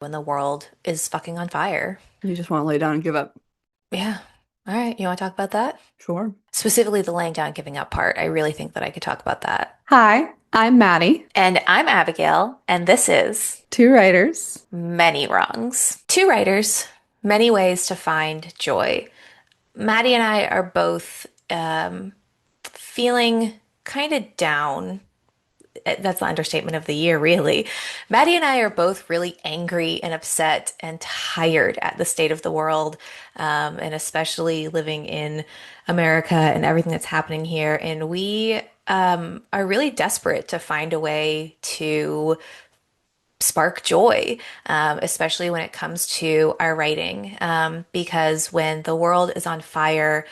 when the world is fucking on fire. You just want to lay down and give up. Yeah. All right. You want to talk about that? Sure. Specifically, the laying down, giving up part. I really think that I could talk about that. Hi, I'm Maddie. And I'm Abigail, and this is Two writers. Many Wrongs. Two writers, many ways to find joy. Maddie and I are both feeling kind of down. That's the understatement of the year, really. Maddie and I are both really angry and upset and tired at the state of the world, and especially living in America and everything that's happening here. And we are really desperate to find a way to spark joy, especially when it comes to our writing, because when the world is on fire,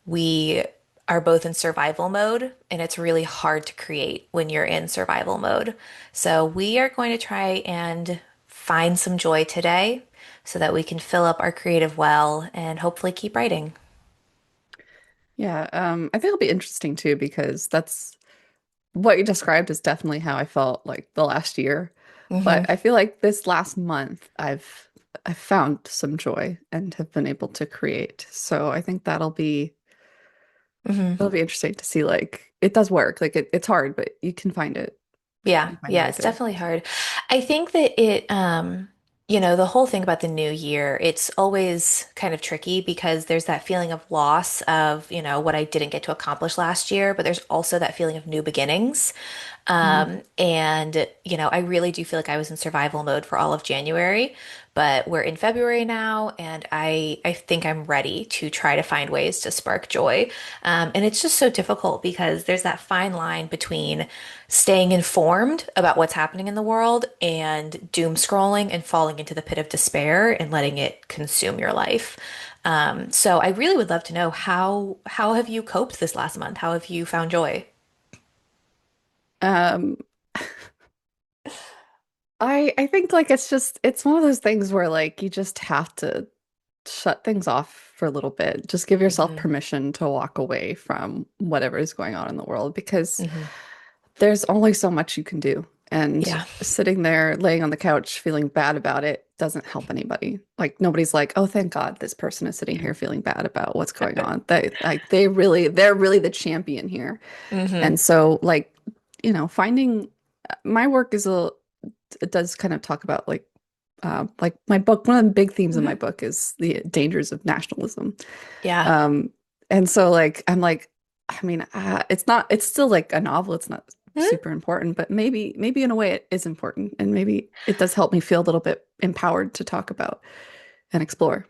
we are both in survival mode, and it's really hard to create when you're in survival mode. So, we are going to try and find some joy today so that we can fill up our creative well and hopefully keep writing. Yeah, I think it'll be interesting too because that's what you described is definitely how I felt like the last year. But Hmm. I feel like this last month I've found some joy and have been able to create. So I think Hmm. it'll be interesting to see like it does work. Like it's hard, but you can find it. Yeah, You find a yeah, way it's to. definitely hard. I think that the whole thing about the new year, it's always kind of tricky because there's that feeling of loss of, what I didn't get to accomplish last year, but there's also that feeling of new beginnings. Mhm. I really do feel like I was in survival mode for all of January, but we're in February now, and I think I'm ready to try to find ways to spark joy. And it's just so difficult because there's that fine line between staying informed about what's happening in the world and doom scrolling and falling into the pit of despair and letting it consume your life. So I really would love to know how have you coped this last month? How have you found joy? Um, I think like it's one of those things where like you just have to shut things off for a little bit. Just give yourself Hmm. permission to walk away from whatever is going on in the world because Hmm. there's only so much you can do. And Yeah. sitting there laying on the couch feeling bad about it doesn't help anybody. Like nobody's like, "Oh, thank God this person is sitting here feeling bad about what's going on." They're really the champion here. Hmm. And so like, finding my work is a it does kind of talk about like my book, one of the big themes in my Hmm. book is the dangers of nationalism. Yeah. Um, and so like I'm like, I mean, it's still like a novel. It's not Mhm. super important, but maybe in a way it is important, and maybe it does help me feel a little bit empowered to talk about and explore.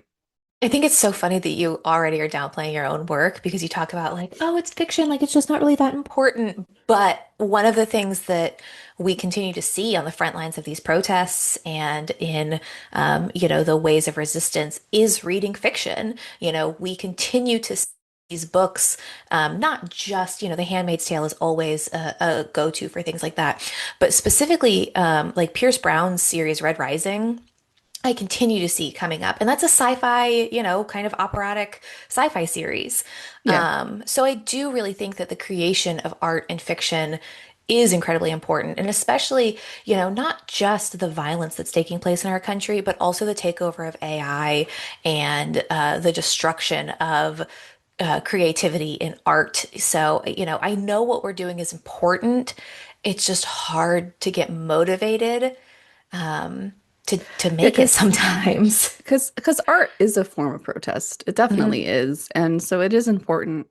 I think it's so funny that you already are downplaying your own work because you talk about like, oh, it's fiction, like it's just not really that important. But one of the things that we continue to see on the front lines of these protests and in, the ways of resistance is reading fiction. We continue to see these books, not just, The Handmaid's Tale is always a go-to for things like that, but specifically, like Pierce Brown's series Red Rising. I continue to see coming up. And that's a sci-fi, kind of operatic sci-fi series. Yeah. So I do really think that the creation of art and fiction is incredibly important. And especially, not just the violence that's taking place in our country, but also the takeover of AI and the destruction of creativity in art. So, I know what we're doing is important. It's just hard to get motivated um, to Yeah, make it sometimes. because art is a form of protest. It Hmm. definitely is. And so it is important.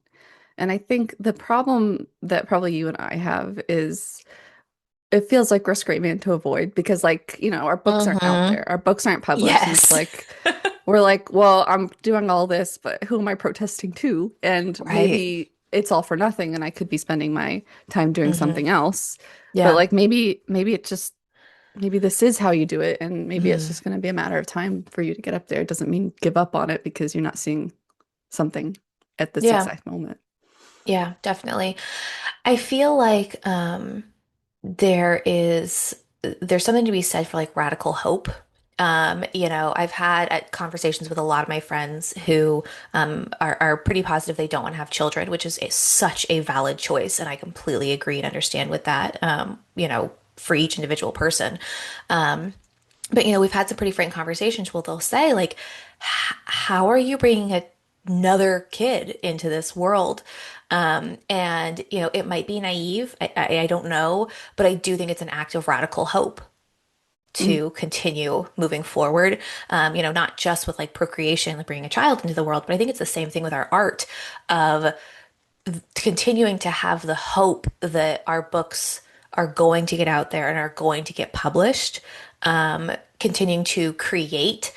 And I think the problem that probably you and I have is it feels like we're screaming to avoid because like, our books aren't out Hmm. there. Our books aren't published. And it's Yes. like we're like, well, I'm doing all this, but who am I protesting to? And Right. maybe it's all for nothing and I could be spending my time doing Hmm. something else. But Yeah. like maybe this is how you do it and maybe it's Hmm. just going to be a matter of time for you to get up there. It doesn't mean give up on it because you're not seeing something at this Yeah. exact moment. Yeah, definitely. I feel like there is there's something to be said for like radical hope. I've had conversations with a lot of my friends who are pretty positive they don't want to have children, which is such a valid choice, and I completely agree and understand with that. For each individual person. But we've had some pretty frank conversations where they'll say like, How are you bringing another kid into this world?" And it might be naive. I don't know, but I do think it's an act of radical hope Mm, to continue moving forward. Not just with like procreation, like bringing a child into the world, but I think it's the same thing with our art of continuing to have the hope that our books are going to get out there and are going to get published, continuing to create,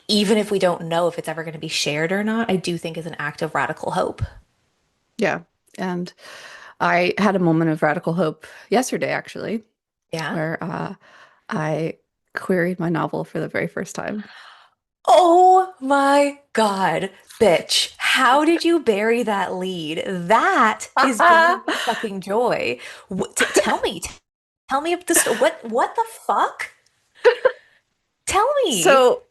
even if we don't know if it's ever going to be shared or not, I do think is an act of radical hope. yeah. And I had a moment of radical hope yesterday, actually, Yeah. where I queried my novel for the very first time. Oh my God, bitch. How did you bury that lead? That is bringing me fucking joy. Tell me. Tell me if this what the fuck? Tell me. So,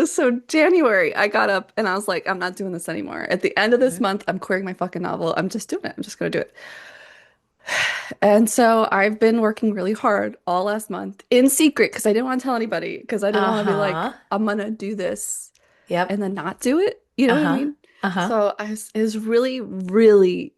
so January, I got up and I was like, I'm not doing this anymore. At the end of this Mhm. month, I'm querying my fucking novel. I'm just doing it. I'm just gonna do it. And so I've been working really hard all last month in secret because I didn't want to tell anybody because I didn't want to be like, Uh-huh. I'm gonna do this and Yep. then not do it. You know what I Uh-huh. mean? Uh-huh. So it was really, really,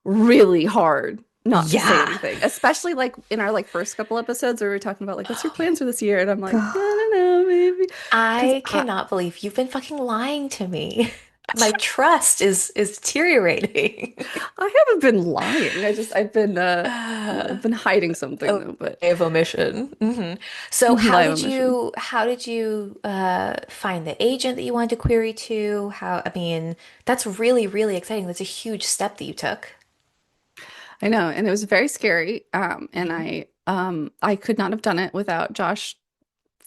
really hard not to say Yeah. anything, especially like in our like first couple episodes where we were talking about like, what's your plans for this year? And I'm like, I God. don't know, maybe because I cannot believe you've been fucking lying to me. My trust is deteriorating. I haven't been lying. I've Uh, been hiding something a though, but way of omission. So how lie of did omission. you find the agent that you wanted to query to? I mean, that's really, really exciting. That's a huge step that you took. I know, and it was very scary. And Mhm. I could not have done it without Josh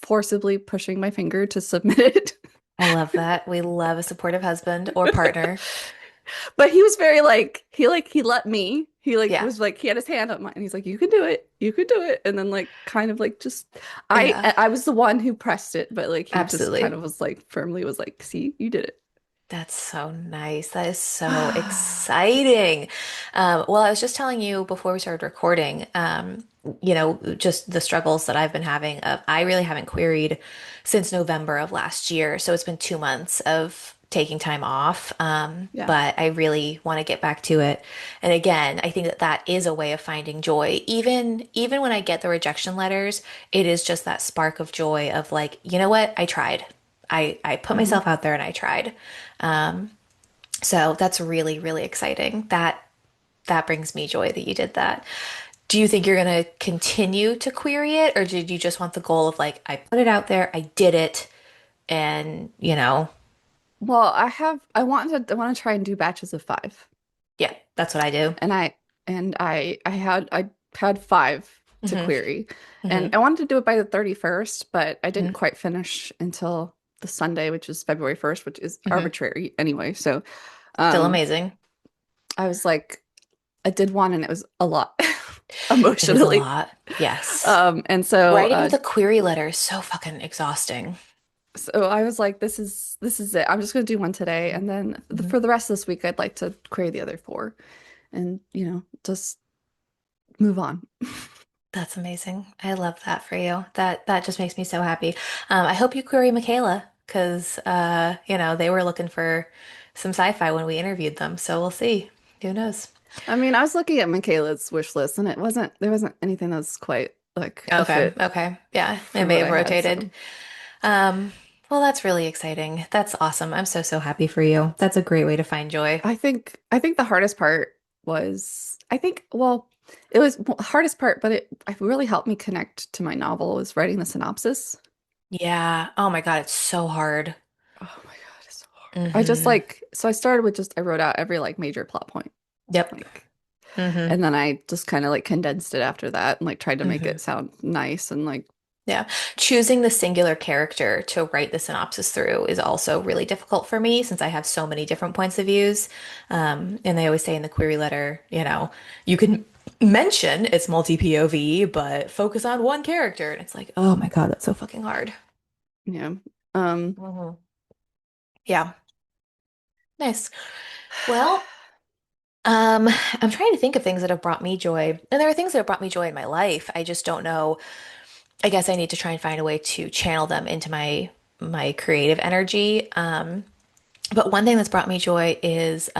forcibly pushing my finger to submit it. I love that. We love a supportive husband or partner. But he was very he let me. He like Yeah. was like he had his hand on mine and he's like, you can do it. You could do it. And then like kind of like just Yeah. I was the one who pressed it, but like he just kind Absolutely. of was like firmly was like, see, you did it. That's so nice. That is so exciting. Well, I was just telling you before we started recording, just the struggles that I've been having I really haven't queried since November of last year. So it's been 2 months of taking time off. Yeah. But I really want to get back to it. And again, I think that that is a way of finding joy. Even when I get the rejection letters, it is just that spark of joy of like, you know what? I tried. I put Mhm. myself out there and I tried. So that's really, really exciting. That brings me joy that you did that. Do you think you're going to continue to query it, or did you just want the goal of like, I put it out there, I did it, and Well, I want to try and do batches of five. yeah, that's what I do. And I had five to Hmm. query. And Hmm. I wanted to do it by the 31st, but I didn't Hmm. quite finish until the Sunday, which is February 1st, which is Hmm. arbitrary anyway. So Still um amazing. I was like, I did one and it was a lot It is a emotionally. lot. Yes. And so Writing the query letter is so fucking exhausting. so I was like, this is it. I'm just gonna do one today, and then Mhm. for the rest of this week, I'd like to query the other four, and just move on. That's amazing. I love that for you. That just makes me so happy. I hope you query Michaela because they were looking for some sci-fi when we interviewed them. So we'll see. Who knows? I mean, I was looking at Michaela's wish list, and there wasn't anything that was quite like a Okay, fit okay. Yeah, it for may what have I had. rotated. So Um, well, that's really exciting. That's awesome. I'm so, so happy for you. That's a great way to find joy. I think the hardest part was I think well, it was hardest part, but it really helped me connect to my novel was writing the synopsis. Yeah. Oh my God, it's so hard. Oh my God, it's so hard. I just Hmm. like so I started with just I wrote out every like major plot point. Yep. Like Hmm. and then I just kind of like condensed it after that and like tried to make Hmm. it sound nice and like Yeah. Choosing the singular character to write the synopsis through is also really difficult for me since I have so many different points of views. And they always say in the query letter, you can mention it's multi-POV, but focus on one character. And it's like, oh my God, that's so fucking hard. yeah. Um Hmm. Yeah. Nice. Well, I'm trying to think of things that have brought me joy. And there are things that have brought me joy in my life. I just don't know. I guess I need to try and find a way to channel them into my creative energy. But one thing that's brought me joy is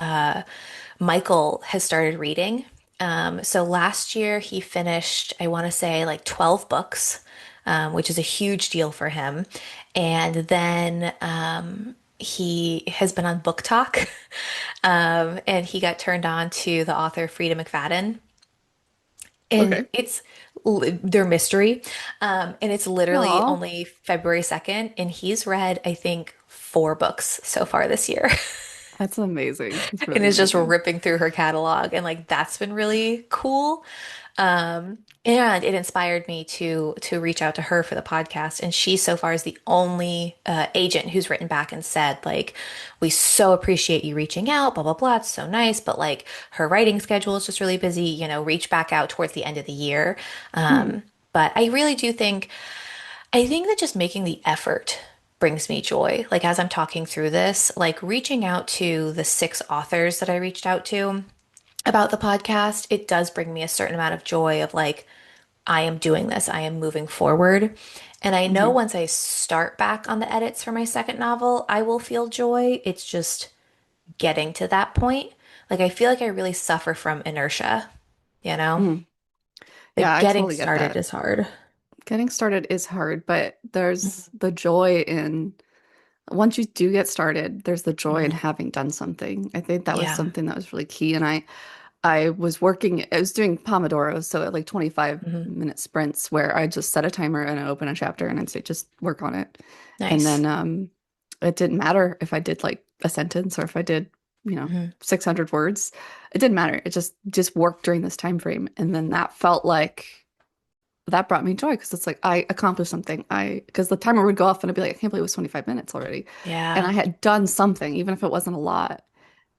Michael has started reading. So last year he finished, I want to say like 12 books, which is a huge deal for him. And then he has been on Book Talk, and he got turned on to the author Frida McFadden. And Okay. their mystery. And it's literally Oh, only February 2nd, and he's read, I think, 4 books so far this year. that's amazing. That's And really is just amazing. ripping through her catalog. And like that's been really cool. And it inspired me to reach out to her for the podcast. And she so far is the only agent who's written back and said, like, we so appreciate you reaching out, blah, blah, blah. It's so nice. But like her writing schedule is just really busy, reach back out towards the end of the year. Hmm. But I think that just making the effort brings me joy. Like as I'm talking through this, like reaching out to the 6 authors that I reached out to about the podcast, it does bring me a certain amount of joy of like, I am doing this, I am moving forward. And I know Hmm. once I start back on the edits for my second novel, I will feel joy. It's just getting to that point. Like I feel like I really suffer from inertia, you know? Hmm. Yeah, Like I getting totally get started that. is hard. Getting started is hard, but there's Mhm. the joy in once you do get started, there's the joy in Mhm. having done something. I think that was Yeah. something that was really key. And I was doing Pomodoros, so at like 25 Hmm. minute sprints where I just set a timer and I open a chapter and I'd say, just work on it. And Nice. then it didn't matter if I did like a sentence or if I did, you know, Hmm. 600 words. It didn't matter. It just worked during this time frame. And then that felt like that brought me joy because it's like I accomplished something. Because the timer would go off and I'd be like, I can't believe it was 25 minutes already. And Yeah. I had done something, even if it wasn't a lot.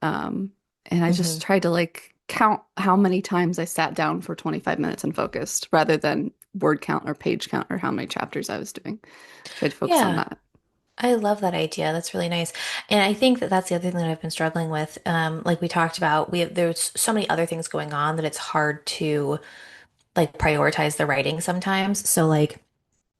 Um, and I just Hmm. tried to like count how many times I sat down for 25 minutes and focused rather than word count or page count or how many chapters I was doing. Tried to focus on Yeah. that. I love that idea. That's really nice. And I think that that's the other thing that I've been struggling with. Like we talked about, there's so many other things going on that it's hard to like prioritize the writing sometimes. So like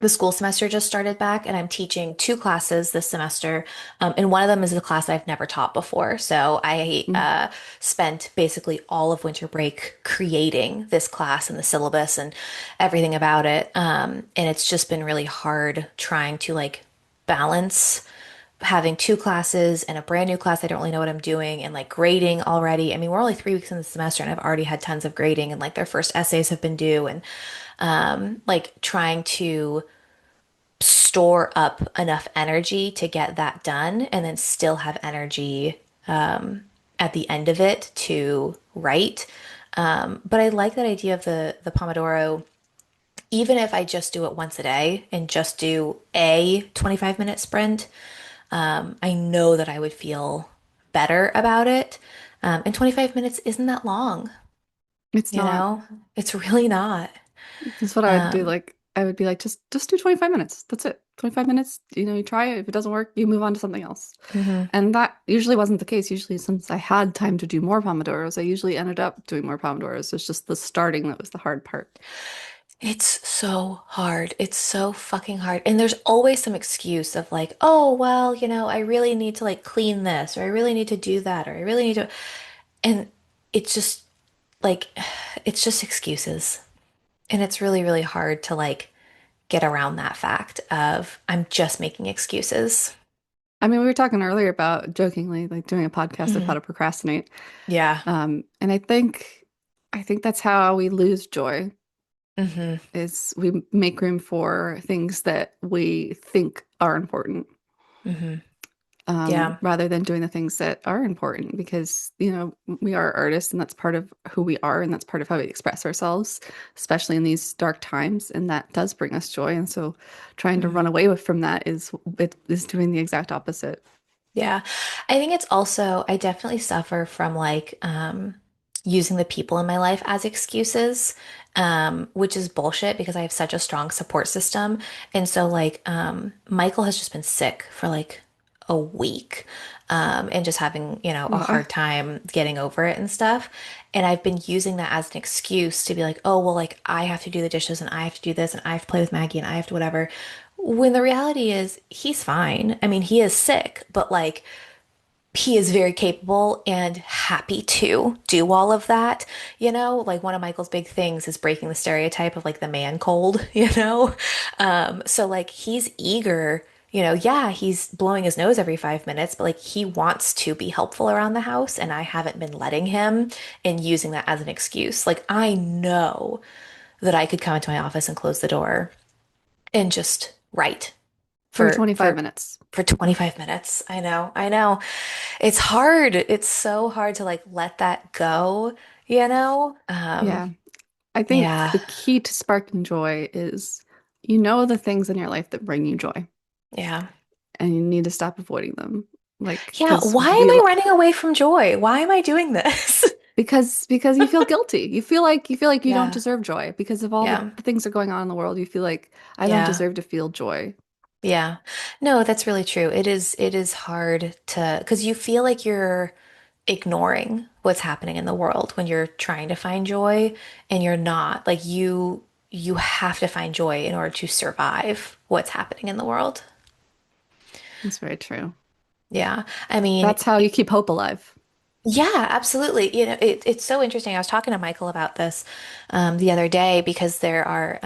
the school semester just started back and I'm teaching 2 classes this semester. And one of them is a class I've never taught before. So I Mm. spent basically all of winter break creating this class and the syllabus and everything about it. And it's just been really hard trying to like balance having 2 classes and a brand new class I don't really know what I'm doing and like grading already. I mean, we're only 3 weeks in the semester and I've already had tons of grading and like their first essays have been due and like trying to store up enough energy to get that done and then still have energy at the end of it to write. But I like that idea of the Pomodoro, even if I just do it once a day and just do a 25-minute sprint, I know that I would feel better about it. And 25 minutes isn't that long, It's you not. know? It's really not. That's what I would do. Um, Like I would be like, just do 25 minutes. That's it. 25 minutes, you try it. If it doesn't work, you move on to something else. mhm. And that usually wasn't the case. Usually, since I had time to do more Pomodoros, I usually ended up doing more Pomodoros. It's just the starting that was the hard part. It's so hard. It's so fucking hard. And there's always some excuse of like, oh, well, I really need to like clean this, or I really need to do that, or I really need to. And it's just like, it's just excuses. And it's really, really hard to like get around that fact of I'm just making excuses. I mean, we were talking earlier about jokingly like doing a podcast of how Mhm. to procrastinate. Yeah. And I think that's how we lose joy Hmm. is we make room for things that we think are important, Hmm. Yeah. rather than doing the things that are important because, we are artists and that's part of who we are and that's part of how we express ourselves, especially in these dark times. And that does bring us joy. And so trying to run Hmm. away from that is doing the exact opposite. Yeah. I think it's also, I definitely suffer from like using the people in my life as excuses, which is bullshit because I have such a strong support system. And so like Michael has just been sick for like a week, and just having, a Why? hard time getting over it and stuff. And I've been using that as an excuse to be like, oh, well, like I have to do the dishes and I have to do this and I have to play with Maggie and I have to whatever. When the reality is he's fine. I mean, he is sick, but like he is very capable and happy to do all of that. Like one of Michael's big things is breaking the stereotype of like the man cold, so like he's eager, yeah, he's blowing his nose every 5 minutes, but like he wants to be helpful around the house, and I haven't been letting him and using that as an excuse. Like I know that I could come into my office and close the door and just write For for 25 for minutes. for 25 minutes. I know. I know. It's hard. It's so hard to like let that go, you know? Yeah. I think Yeah. the key to sparking joy is you know the things in your life that bring you joy, Yeah. and you need to stop avoiding them. Like, Yeah. Why am I running away from joy? Why am I doing this? because you feel guilty. You feel like you don't Yeah. deserve joy because of all Yeah. the things that are going on in the world. You feel like I don't Yeah. deserve to feel joy. Yeah. No, that's really true. It is hard to, because you feel like you're ignoring what's happening in the world when you're trying to find joy, and you're not. Like you have to find joy in order to survive what's happening in the world. That's very true. Yeah. I mean, That's how you keep hope alive. yeah, absolutely. It's so interesting. I was talking to Michael about this the other day because there are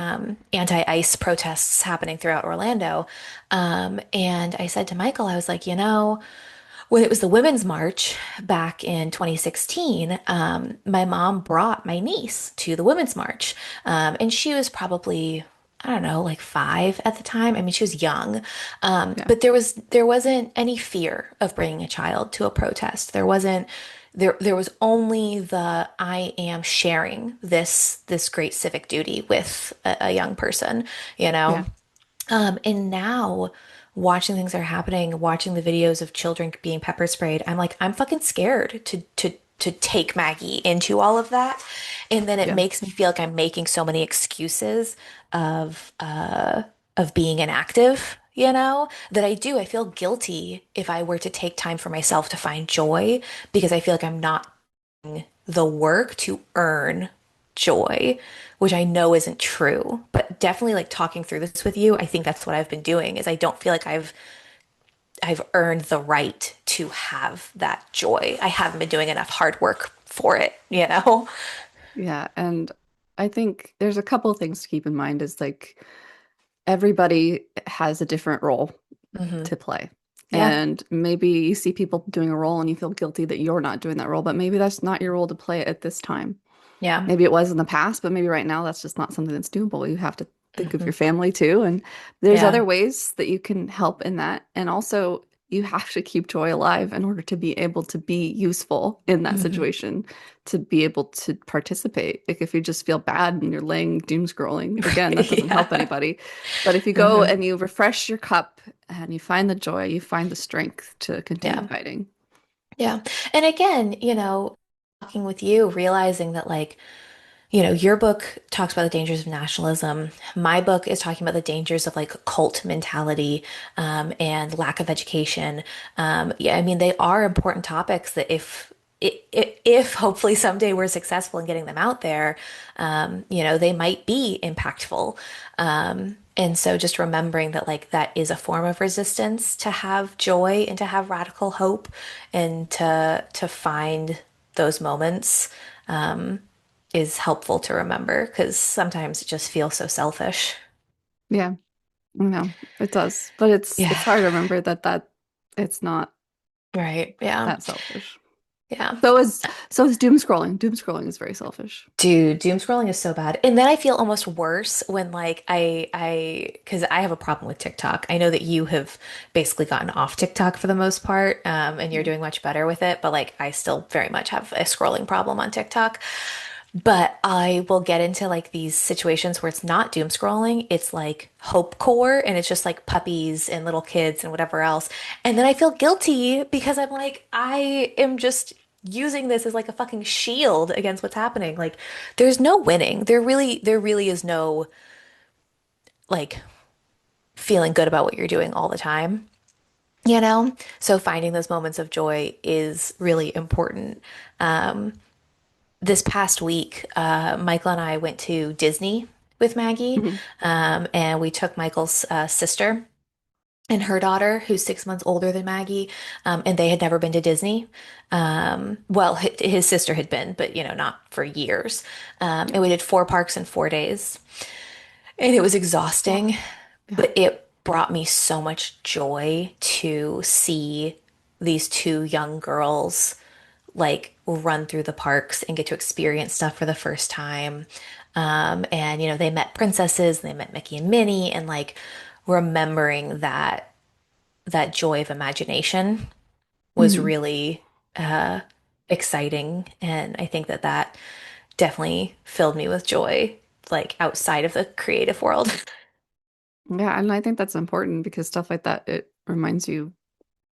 anti-ICE protests happening throughout Orlando. And I said to Michael, I was like, when it was the Women's March back in 2016, my mom brought my niece to the Women's March. And she was probably, I don't know, like 5 at the time. I mean, she was young. Yeah. But there wasn't any fear of bringing a child to a protest. There was only the I am sharing this great civic duty with a young person, you know? Yeah. And now watching things that are happening, watching the videos of children being pepper sprayed, I'm like, I'm fucking scared to take Maggie into all of that. And then it Yeah. makes me feel like I'm making so many excuses of uh of being inactive, that I feel guilty if I were to take time for myself to find joy, because I feel like I'm not the work to earn joy, which I know isn't true. But definitely like talking through this with you, I think that's what I've been doing is I don't feel like I've earned the right to have that joy. I haven't been doing enough hard work for it. Yeah. And I think there's a couple of things to keep in mind is like everybody has a different role Hmm. to play. Yeah. And maybe you see people doing a role and you feel guilty that you're not doing that role, but maybe that's not your role to play at this time. Yeah. Maybe it was in the past, but maybe right now that's just not something that's doable. You have to think of Hmm. your family too. And there's other Yeah. ways that you can help in that. And also, you have to keep joy alive in order to be able to be useful in that Hmm. situation, to be able to participate. Like if you just feel bad and you're laying doom scrolling, again, that doesn't help Yeah. anybody. But if you go Hmm. and you refresh your cup and you find the joy, you find the strength to continue Yeah. fighting. Yeah. And again, talking with you, realizing that like, your book talks about the dangers of nationalism. My book is talking about the dangers of like cult mentality, and lack of education. Yeah, I mean, they are important topics that if hopefully someday we're successful in getting them out there, they might be impactful. And so just remembering that like that is a form of resistance to have joy and to have radical hope and to find those moments is helpful to remember, because sometimes it just feels so selfish. Yeah, I know it does, but it's Yeah. hard to remember that it's not Right. Yeah. that selfish. Yeah. So is doom scrolling. Doom scrolling is very selfish. Dude, doom scrolling is so bad. And then I feel almost worse when like because I have a problem with TikTok. I know that you have basically gotten off TikTok for the most part, and you're Yeah. doing much better with it. But like, I still very much have a scrolling problem on TikTok. But I will get into like these situations where it's not doom scrolling, it's like hope core, and it's just like puppies and little kids and whatever else. And then I feel guilty because I'm like, I am just using this as like a fucking shield against what's happening. Like, there's no winning. There really is no like feeling good about what you're doing all the time. you know? So finding those moments of joy is really important. Um, this past week, Michael and I went to Disney with Maggie, Mhm. and we took Michael's sister and her daughter, who's 6 months older than Maggie, and they had never been to Disney. Well, his sister had been, but not for years. Yeah. And we did 4 parks in 4 days, and it was Wow. exhausting, Yeah. but it brought me so much joy to see these two young girls like run through the parks and get to experience stuff for the first time. And they met princesses, and they met Mickey and Minnie, and like remembering that joy of imagination was Mhm. really exciting. And I think that definitely filled me with joy, like outside of the creative world. Yeah, and I think that's important because stuff like that, it reminds you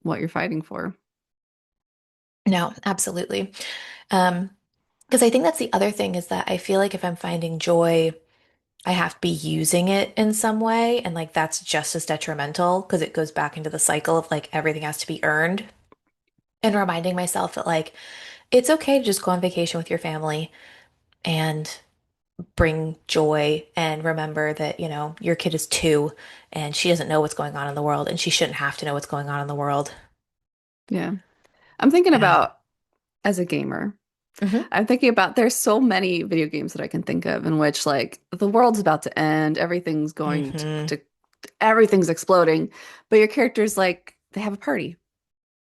what you're fighting for. No, absolutely. Um, because I think that's the other thing is that I feel like if I'm finding joy, I have to be using it in some way. And like that's just as detrimental because it goes back into the cycle of like everything has to be earned and reminding myself that like it's okay to just go on vacation with your family and bring joy and remember that, your kid is 2 and she doesn't know what's going on in the world and she shouldn't have to know what's going on in the world. Yeah. I'm thinking Yeah. about as a gamer. Hmm. I'm thinking about there's so many video games that I can think of in which like the world's about to end, everything's going Hmm. to everything's exploding, but your character's like they have a party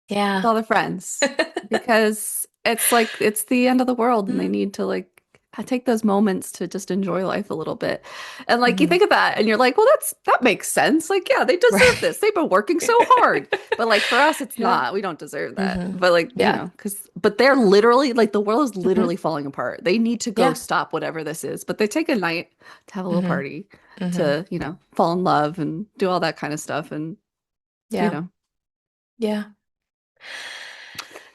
with Yeah. all their friends because it's like it's the end of the world and they Hmm. need to like take those moments to just enjoy life a little bit. And like you Hmm. think of that and you're like, well, that makes sense. Like, yeah, they deserve Right. this. They've been working so hard. But like for us, it's Yeah. not. We don't deserve that. Hmm. But like, Yeah. but they're literally like the world is Hmm. literally falling apart. They need to go Yeah. stop whatever this is. But they take a night to have a little Hmm. party Hmm. to, fall in love and do all that kind of stuff. And, you Yeah. know, Yeah.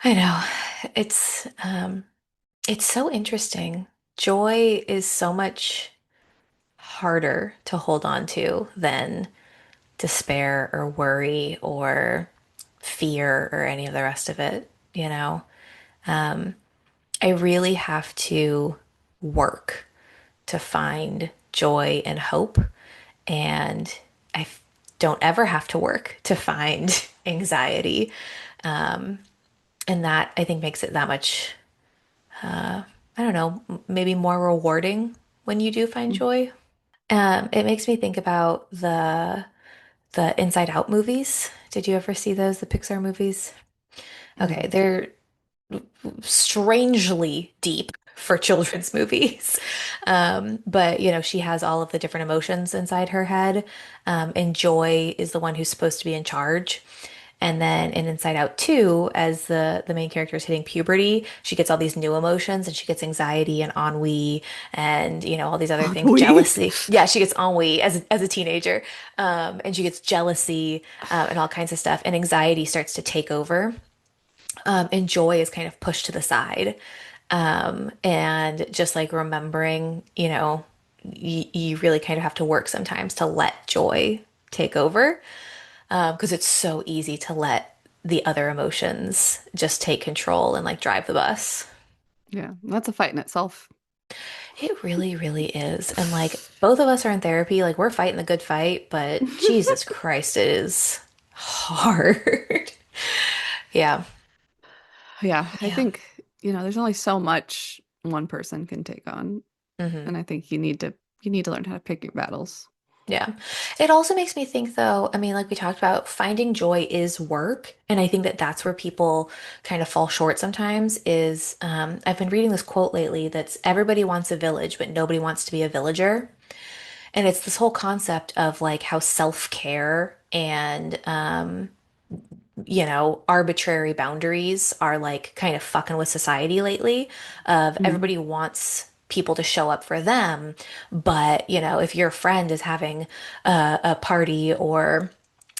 I know. It's so interesting. Joy is so much harder to hold on to than despair or worry or fear or any of the rest of it, you know? Um, I really have to work to find joy and hope, and don't ever have to work to find anxiety. And that I think makes it that much, I don't know, maybe more rewarding when you do find joy. It makes me think about the Inside Out movies. Did you ever see those, the Pixar movies? Okay, no. they're strangely deep for children's movies. But she has all of the different emotions inside her head. And Joy is the one who's supposed to be in charge. And then in Inside Out 2, as the main character is hitting puberty, she gets all these new emotions and she gets anxiety and ennui and all these other things, We. jealousy. Yeah, she gets ennui as a teenager. And she gets jealousy and all kinds of stuff. And anxiety starts to take over, and joy is kind of pushed to the side. And just like remembering, you really kind of have to work sometimes to let joy take over, because it's so easy to let the other emotions just take control and like drive the bus. Yeah, that's a fight in itself. It really, really is. And like both of us are in therapy, like we're fighting the good fight, but Jesus Christ, it is hard. Yeah. Yeah, I Yeah. think, there's only so much one person can take on, Hmm. and I think you need to learn how to pick your battles. Yeah. It also makes me think, though, I mean, like we talked about, finding joy is work. And I think that that's where people kind of fall short sometimes is I've been reading this quote lately that's everybody wants a village, but nobody wants to be a villager. And it's this whole concept of like how self-care and arbitrary boundaries are like kind of fucking with society lately. Of Mm, everybody wants people to show up for them, but if your friend is having a party or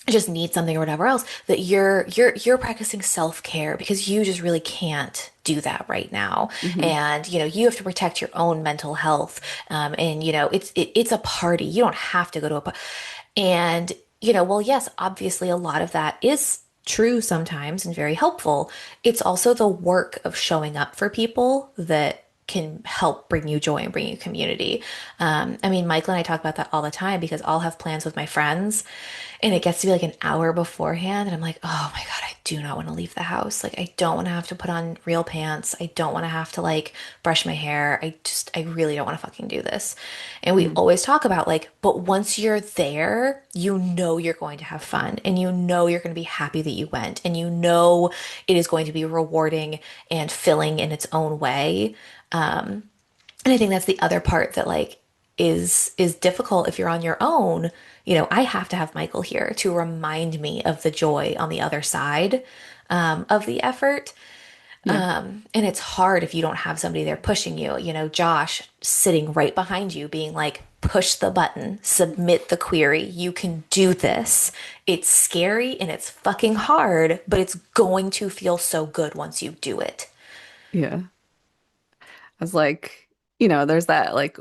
just need something or whatever else, that you're practicing self-care because you just really can't do that right now, hmm and you have to protect your own mental health, and it's a party, you don't have to go to a party. And well, yes, obviously a lot of that is true sometimes and very helpful. It's also the work of showing up for people that can help bring you joy and bring you community. I mean, Michael and I talk about that all the time because I'll have plans with my friends and it gets to be like an hour beforehand and I'm like, oh my God, I do not want to leave the house. Like, I don't want to have to put on real pants. I don't want to have to like brush my hair. I really don't want to fucking do this. And we Mm. always talk about like, but once you're there, you know you're going to have fun and you know you're going to be happy that you went and you know it is going to be rewarding and filling in its own way. And I think that's the other part that like is difficult if you're on your own. You know, I have to have Michael here to remind me of the joy on the other side of the effort. Yeah. And it's hard if you don't have somebody there pushing you. You know, Josh sitting right behind you, being like, push the button, submit the query. You can do this. It's scary and it's fucking hard, but it's going to feel so good once you do it. Yeah. I was like, there's that like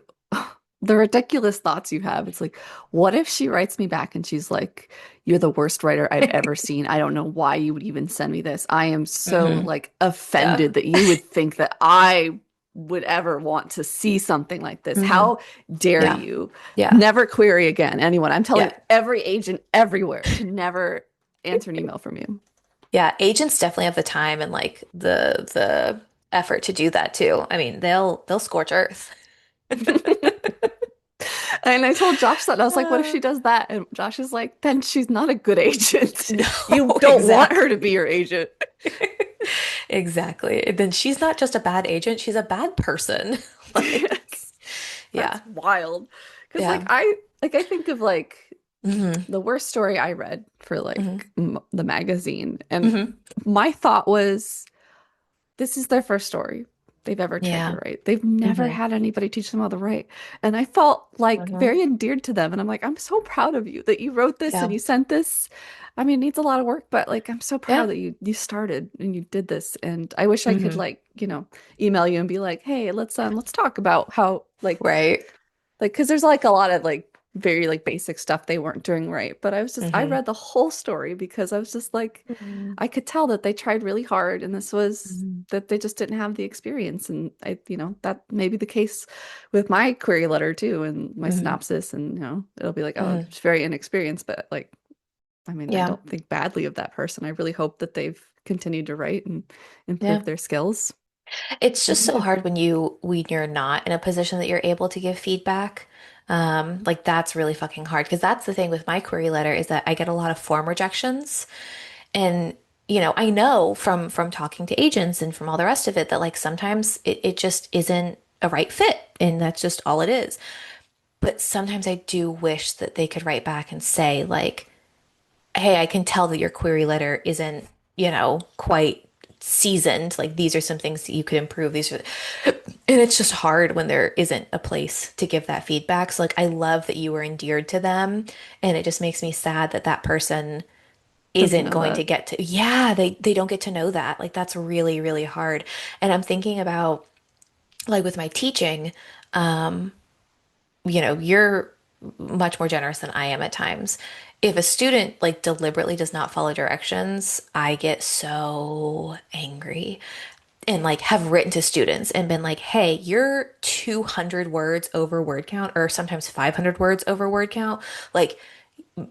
the ridiculous thoughts you have. It's like, what if she writes me back and she's like, you're the worst writer I've ever seen. I don't know why you would even send me this. I am so Hmm. like Yeah. offended that you would think that I would ever want to see something like this. Hmm. How dare Yeah. you? Yeah. Never query again anyone. I'm telling Yeah. every agent everywhere to never answer an email from you. Yeah, agents definitely have the time and like the effort to do that too. I mean, they'll scorch earth. And I told Josh that, and I was like, what if Uh, she does that? And Josh is like, then she's not a good agent. no, You don't want her to exactly. be your agent. Exactly. Then she's not just a bad agent, she's a bad person. Like, Yes. yeah. That's wild. Because Yeah. I think of like Hmm. the worst story I read for Hmm. like m the magazine, and Hmm. my thought was, this is their first story they've ever tried to Yeah. write. They've never Hmm. had anybody teach them how to write. And I felt like Hmm. very endeared to them. And I'm like, I'm so proud of you that you wrote this and Yeah. you sent this. I mean, it needs a lot of work, but like I'm so proud Yeah. that you started and you did this. And I wish I could Hmm. like, email you and be like, hey, let's talk about how Right. like, because there's like a lot of like very like basic stuff they weren't doing right. But I Hmm. read the whole story because I was just like, Hmm. I could tell that they tried really hard and this was Hmm. that they just didn't have the experience. And that may be the case with my query letter too and my Hmm. synopsis. And, it'll be like, oh, Hmm. it's very inexperienced. But like, I mean, I Yeah. don't think badly of that person. I really hope that they've continued to write and Yeah. improve their skills. It's Hope just they so do. hard when you're not in a position that you're able to give feedback. Like that's really fucking hard because that's the thing with my query letter is that I get a lot of form rejections. And I know from talking to agents and from all the rest of it that like sometimes it just isn't a right fit and that's just all it is. But sometimes I do wish that they could write back and say like, hey, I can tell that your query letter isn't, quite seasoned. Like these are some things that you could improve. And it's just hard when there isn't a place to give that feedback. So like I love that you were endeared to them, and it just makes me sad that that person Doesn't isn't know going to that. get to, yeah, they don't get to know that. Like that's really, really hard. And I'm thinking about like with my teaching, you're much more generous than I am at times. If a student like deliberately does not follow directions, I get so angry and like have written to students and been like, "Hey, you're 200 words over word count or sometimes 500 words over word count. Like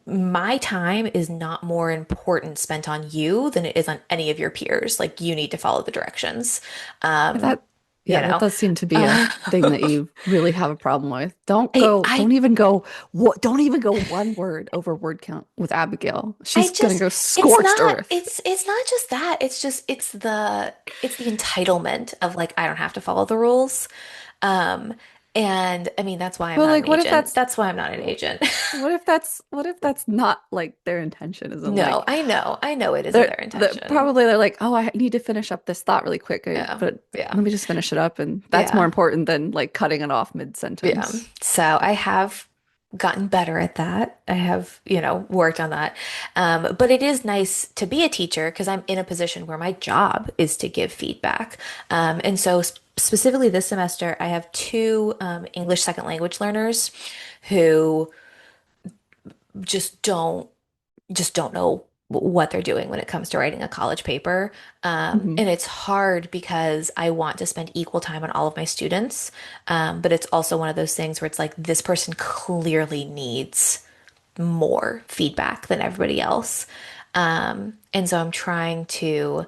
my time is not more important spent on you than it is on any of your peers. Like you need to follow the directions." Yeah, Um, that you yeah, that know. does seem to be a Uh, thing that you really have a problem with. I I Don't even go one word over word count with Abigail. I She's gonna just go scorched earth. it's not just that. It's just it's the entitlement of like I don't have to follow the rules. Um and I mean that's why I'm But not like an agent. That's why I'm not an agent. what if that's not like their intention? Isn't No, like I know. I know it isn't their intention. they're like, oh, I need to finish up this thought really quick, Yeah. but Yeah. let me just finish it up, and that's more Yeah. important than like cutting it off Yeah. mid-sentence. So I have gotten better at that. I have, worked on that. But it is nice to be a teacher because I'm in a position where my job is to give feedback. And so specifically this semester, I have two English second language learners who just don't just don't know what they're doing when it comes to writing a college paper. Hmm. And it's hard because I want to spend equal time on all of my students. But it's also one of those things where it's like this person clearly needs more feedback than everybody else. And so I'm trying to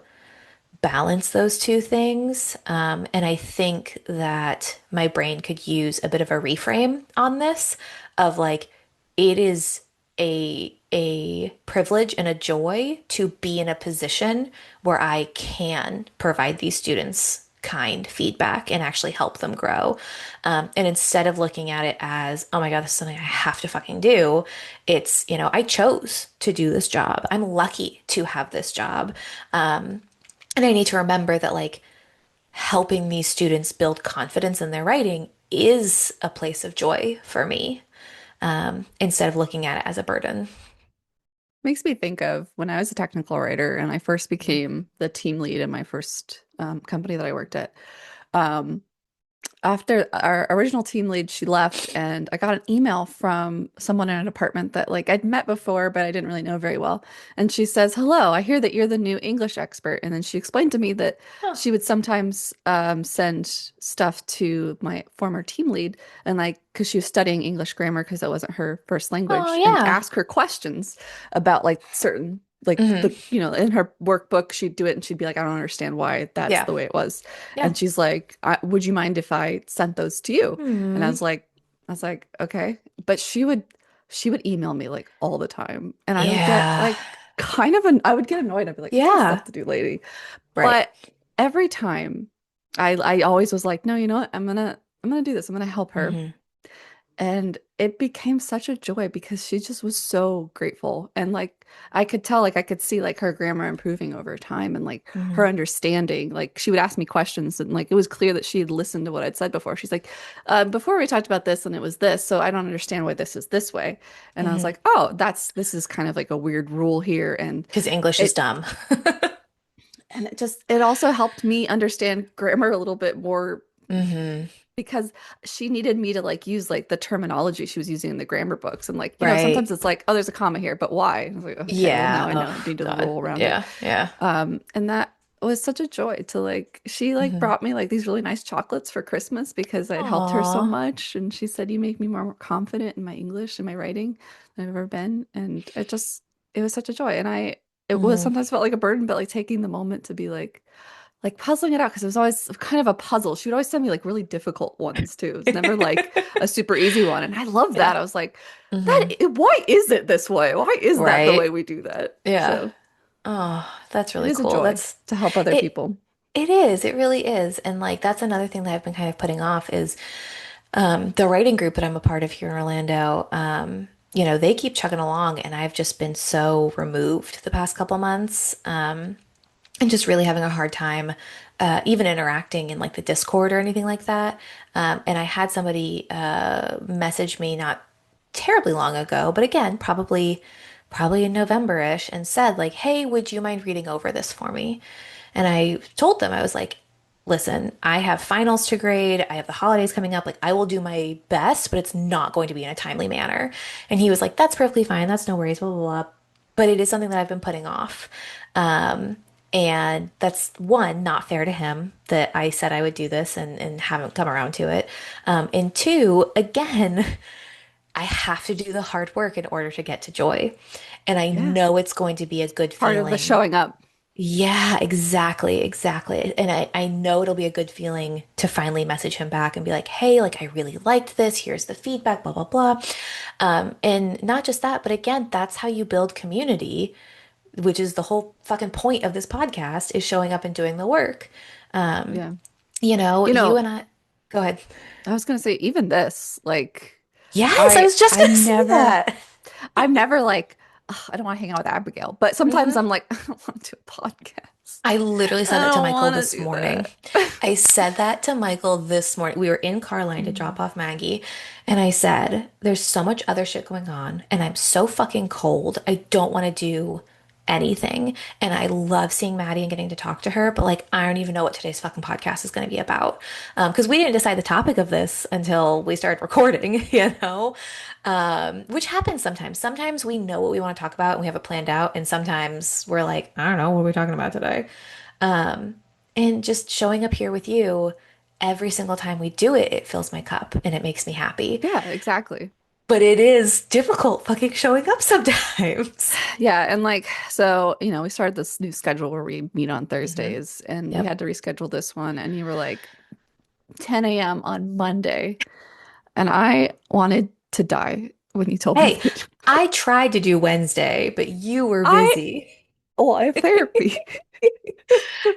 balance those two things. And I think that my brain could use a bit of a reframe on this of like, it is a privilege and a joy to be in a position where I can provide these students kind feedback and actually help them grow. And instead of looking at it as, oh my God, this is something I have to fucking do, it's, I chose to do this job. I'm lucky to have this job. And I need to remember that, like, helping these students build confidence in their writing is a place of joy for me, instead of looking at it as a burden. Makes me think of when I was a technical writer and I first Mhm. became the team lead in my first company that I worked at. Um, After our original team lead, she left, and I got an email from someone in a department that like I'd met before, but I didn't really know very well. And she says, "Hello, I hear that you're the new English expert." And then she explained to me that Oh, she would sometimes send stuff to my former team lead, and like because she was studying English grammar because that wasn't her first oh language, and yeah. ask her questions about like certain like Hmm. the in her workbook she'd do it and she'd be like, I don't understand why that's Yeah. the way it was. Yeah. And she's like, would you mind if I sent those to you? And Hmm. I was like, okay. But she would email me like all the time. And I would get Yeah. like kind of an I would get annoyed. I'd be like, I got Yeah. stuff to do, lady. Right. But every time I always was like, no, you know what? I'm gonna do this. I'm gonna help her. Hmm. And it became such a joy because she just was so grateful. And like I could tell, like I could see like her grammar improving over time and like her Hmm. understanding. Like she would ask me questions and like it was clear that she had listened to what I'd said before. She's like, before we talked about this and it was this, so I don't understand why this is this way. And I was Hmm. like, oh, this is kind of like a weird rule here. Because English is It dumb. it also helped me understand grammar a little bit more Hmm. because she needed me to like use like the terminology she was using in the grammar books and like Right. sometimes it's like, oh, there's a comma here, but why? I was like, okay, well now Yeah. I know, I Oh need to God. roll around it. Yeah. Yeah. And that was such a joy to like she like Hmm. brought me like these really nice chocolates for Christmas because I'd helped her so Aw. much, and she said you make me more confident in my English and my writing than I've ever been. And it was such a joy. And I it was Hmm. sometimes felt like a burden, but like taking the moment to be like puzzling it out because it was always kind of a puzzle. She would always send me like really difficult ones too. It was never like a super easy one. And I love Yeah. that. I was like, Hmm. why is it this way? Why is that the way Right. we do that? Yeah. So Oh, that's it really is a cool. joy That's to help other it. people. It is. It really is. And like that's another thing that I've been kind of putting off is the writing group that I'm a part of here in Orlando. They keep chugging along, and I've just been so removed the past couple months, and just really having a hard time, even interacting in like the Discord or anything like that. And I had somebody message me not terribly long ago, but again, probably in November-ish, and said like, "Hey, would you mind reading over this for me?" And I told them, I was like, "Listen, I have finals to grade. I have the holidays coming up. Like, I will do my best, but it's not going to be in a timely manner." And he was like, "That's perfectly fine. That's no worries, blah, blah, blah." But it is something that I've been putting off. Um, and that's one, not fair to him that I said I would do this and haven't come around to it. And two, again, I have to do the hard work in order to get to joy. And I Yeah. know it's going to be a good Part of the feeling. showing up. Yeah, exactly, exactly. And I know it'll be a good feeling to finally message him back and be like, hey, like I really liked this. Here's the feedback, blah, blah, blah. And not just that, but again, that's how you build community, which is the whole fucking point of this podcast is showing up and doing the work. Um, Yeah. You you know, and I, go ahead. I was gonna say even this, like Yes, I was just I gonna say never that. I'm never like, "Ugh, I don't want to hang out with Abigail," but sometimes Hmm. I'm like, I don't want to do a podcast. I literally said I that to don't Michael want to this do morning. that. I said that to Michael this morning. We were in car line to drop Mm. off Maggie, and I said, there's so much other shit going on, and I'm so fucking cold. I don't want to do anything. And I love seeing Maddie and getting to talk to her, but like I don't even know what today's fucking podcast is going to be about. Because we didn't decide the topic of this until we started recording, you know? Which happens sometimes. Sometimes we know what we want to talk about and we have it planned out, and sometimes we're like, I don't know, what are we talking about today? Um, and just showing up here with you every single time we do it, it fills my cup and it makes me happy. Yeah, exactly. But it is difficult fucking showing up sometimes. Yeah, and like so, we started this new schedule where we meet on Hmm. Thursdays and we Yep. had to reschedule this one and you were like 10 a.m. on Monday and I wanted to die when you told me Hey, that. I tried to do Wednesday, but you were I busy. well, I have therapy.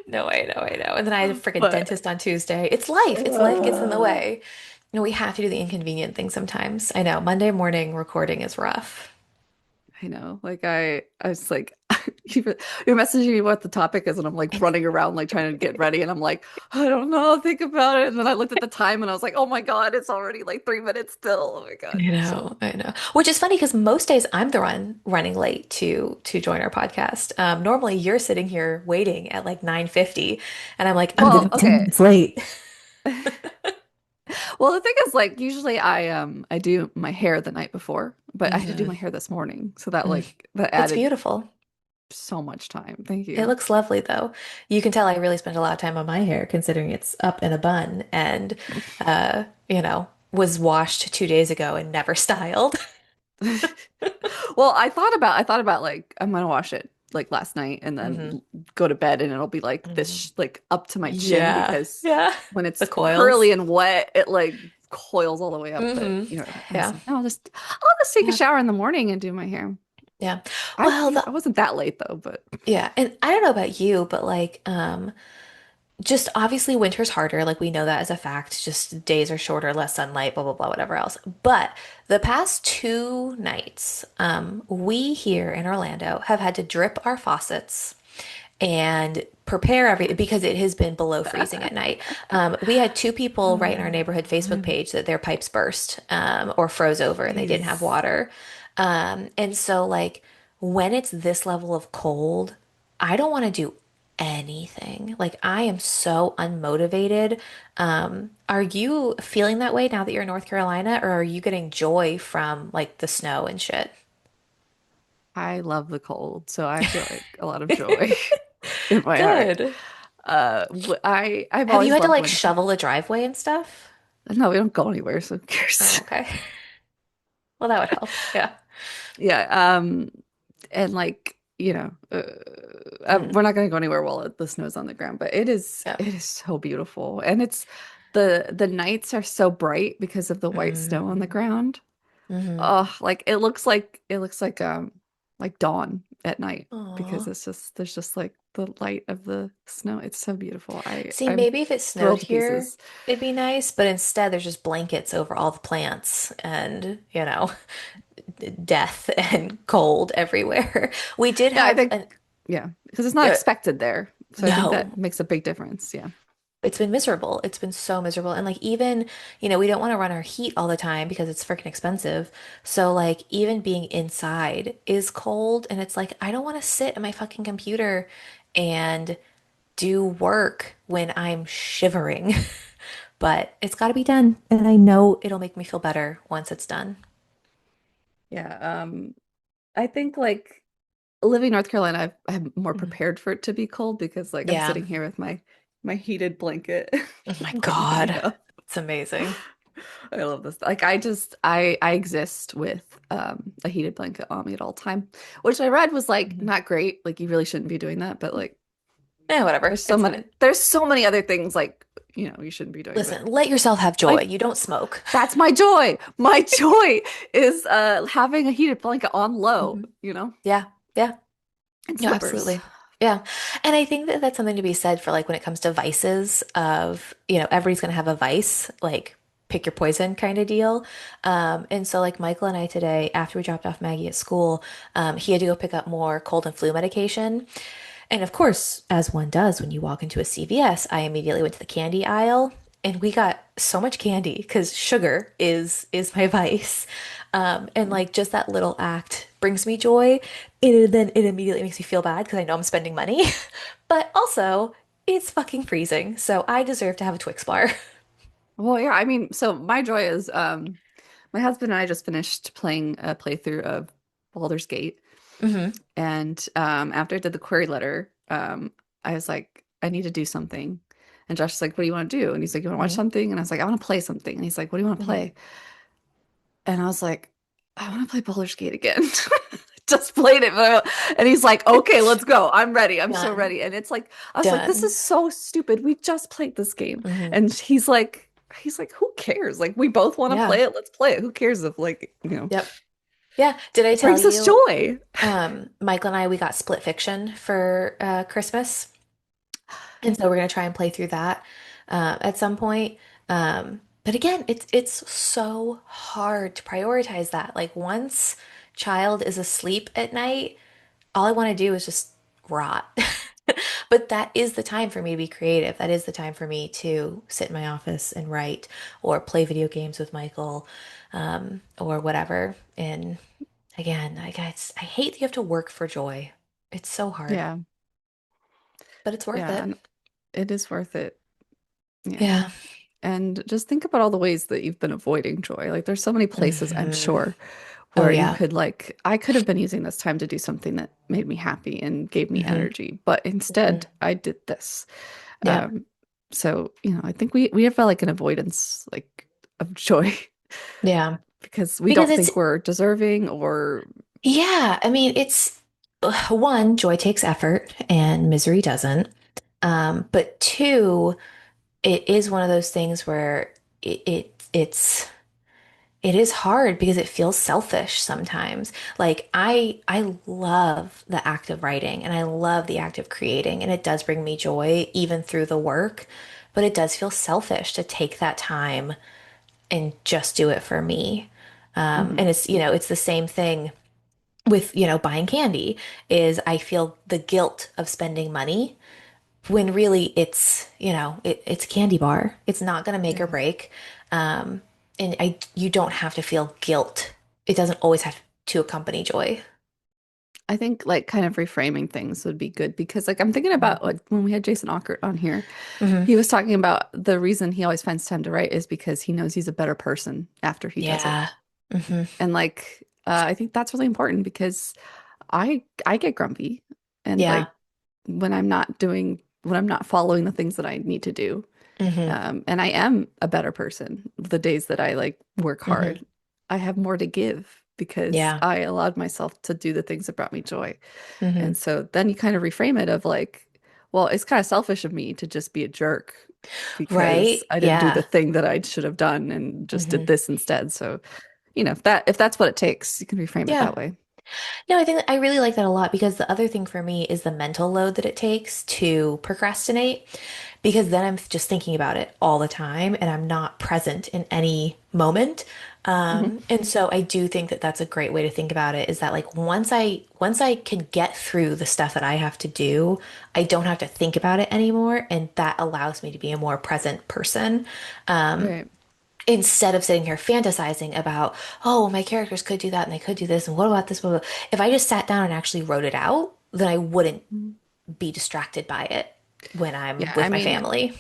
No, I know, I know. And then I had a freaking But dentist on Tuesday. It's life. It's life gets in the uh, way. You know, we have to do the inconvenient thing sometimes. I know. Monday morning recording is rough. I know. Like I was like you're messaging me what the topic is and I'm like running around like trying to get ready and I'm like, I don't know, think about it. And then I looked at the time and I was like, oh my God, it's already like 3 minutes still. Oh my God. I So know, I know. Which is funny because most days I'm the one running late to join our podcast. Normally you're sitting here waiting at like 9:50, and I'm like, I'm gonna well, be 10 okay. minutes late. Well, the thing is like usually I do my hair the night before, but I had to do Hmm. my hair this morning. So that Mm. like that It's added beautiful. so much time. Thank It you. looks lovely though. You can tell I really spent a lot of time on my hair considering it's up in a bun and was washed 2 days ago and never styled. Well, I thought about like I'm gonna wash it like last night and then Hmm. go to bed and it'll be like this Hmm. like up to my chin Yeah. because Yeah. when The it's coils. curly and wet, it like coils all the way up. But Hmm. I was Yeah. like, no, I'll just take a Yeah. shower in the morning and do my hair. Yeah. Well, I wasn't that late though, but yeah, and I don't know about you, but like just obviously winter's harder, like we know that as a fact. Just days are shorter, less sunlight, blah blah blah, whatever else. But the past 2 nights, we here in Orlando have had to drip our faucets and prepare everything because it has been below freezing at night. We had two people write in our neighborhood Facebook page that their pipes burst or froze over and they didn't have jeez. water. And so, like, when it's this level of cold, I don't want to do anything. Like, I am so unmotivated. Are you feeling that way now that you're in North Carolina, or are you getting joy from like the snow and shit? I love the cold, so I feel like a lot of joy in my heart. Good. I've Have you always had to loved like winter. shovel the driveway and stuff? No, we don't go anywhere, so who Oh, cares? okay. Well, that would help. Yeah. Yeah, and like, Mm, we're not going to go anywhere while the snow's on the ground, but yeah. it is so beautiful. And it's the nights are so bright because of the white snow on the Mm, ground. hmm. Oh, like it looks like dawn at night because Aw. there's just like the light of the snow. It's so beautiful. See, I'm maybe if it snowed thrilled to here, pieces. it'd be nice, but instead there's just blankets over all the plants and, death and cold everywhere. We did Yeah, I have think an yeah, because it's not uh, expected there. So I think that no. makes a big difference. Yeah. It's been miserable. It's been so miserable. And like even, we don't want to run our heat all the time because it's freaking expensive. So like even being inside is cold and it's like I don't want to sit at my fucking computer and do work when I'm shivering. But it's got to be done. And I know it'll make me feel better once it's done. Yeah. I think like living in North Carolina, I'm more Mhm. prepared for it to be cold because like I'm Yeah. sitting here with my heated blanket Oh my warming me God. up. It's amazing. I love this. Like I exist with a heated blanket on me at all time, which I read was like Mhm. not great. Like you really shouldn't be doing that, but like Yeah, whatever. It's fine. there's so many other things like, you shouldn't be doing, but Listen, let yourself have joy. my You don't smoke. that's my joy. My joy is having a heated blanket on low, Mhm. Yeah. Yeah. and Yeah, slippers. absolutely. Yeah. And I think that that's something to be said for like when it comes to vices of, everybody's going to have a vice, like pick your poison kind of deal. And so like Michael and I today, after we dropped off Maggie at school, he had to go pick up more cold and flu medication. And of course, as one does when you walk into a CVS, I immediately went to the candy aisle and we got so much candy because sugar is my vice. And like just that little act brings me joy, then it immediately makes me feel bad because I know I'm spending money. But also, it's fucking freezing, so I deserve to have a Twix bar. Well, yeah, I mean, so my joy is my husband and I just finished playing a playthrough of Baldur's Gate. Hmm. And after I did the query letter, I was like, I need to do something. And Josh was like, what do you want to do? And he's like, you want to watch Hmm. something? And I was like, I want to play something. And he's like, what do you want to Hmm. play? And I was like, I want to play Baldur's Gate again. Just played it. And he's like, okay, let's go. I'm ready. I'm so Done. ready. And it's like, I was like, this is Done. so stupid. We just played this game. Hmm. And he's like, who cares? Like, we both want to Yeah. play it. Let's play it. Who cares if Yep. Yeah. Did I it tell brings us you, joy. Michael and I, we got Split Fiction for Christmas? And so we're gonna try and play through that at some point. But again, it's so hard to prioritize that. Like once child is asleep at night, all I want to do is just rot. But that is the time for me to be creative. That is the time for me to sit in my office and write or play video games with Michael, or whatever. And again, I hate that you have to work for joy. It's so hard, Yeah. but it's worth Yeah. it. And it is worth it. Yeah. Yeah. And just think about all the ways that you've been avoiding joy. Like there's so many places I'm Hmm. sure Oh where you yeah. could like I could have been using this time to do something that made me happy and gave me Hmm. energy, but Hmm. instead I did this. Yep. Um so, I think we have like an avoidance like of joy Yeah. because we Because don't it's think we're deserving or yeah, I mean it's one, joy takes effort and misery doesn't. But two, it is one of those things where it is hard because it feels selfish sometimes. Like I love the act of writing and I love the act of creating and it does bring me joy even through the work, but it does feel selfish to take that time and just do it for me. Mhm. And it's the same thing with, buying candy is I feel the guilt of spending money when really it's a candy bar. It's not going to make or Yeah. break. And you don't have to feel guilt. It doesn't always have to accompany joy. I think like kind of reframing things would be good because like I'm thinking about Hmm. like when we had Jason Aukert on here, Hmm. he was talking about the reason he always finds time to write is because he knows he's a better person after he does it. Yeah. Hmm. And like I think that's really important because I get grumpy and Yeah. like when I'm not following the things that I need to do. Hmm. And I am a better person the days that I like work Hmm. hard. I have more to give because Yeah. I allowed myself to do the things that brought me joy. Hmm. And so then you kind of reframe it of like, well, it's kind of selfish of me to just be a jerk because Right? I didn't do the Yeah. thing that I should have done and just did Hmm. this instead. So, if that's what it takes, you can reframe it Yeah. that way. No, I think I really like that a lot because the other thing for me is the mental load that it takes to procrastinate because then I'm just thinking about it all the time and I'm not present in any moment. Hmm. And so I do think that that's a great way to think about it is that like once I can get through the stuff that I have to do, I don't have to think about it anymore and that allows me to be a more present person. Right. Instead of sitting here fantasizing about, oh, my characters could do that and they could do this and what about this? Blah, blah. If I just sat down and actually wrote it out, then I wouldn't Mhm. be distracted by it when I'm Yeah, I with my mean, family.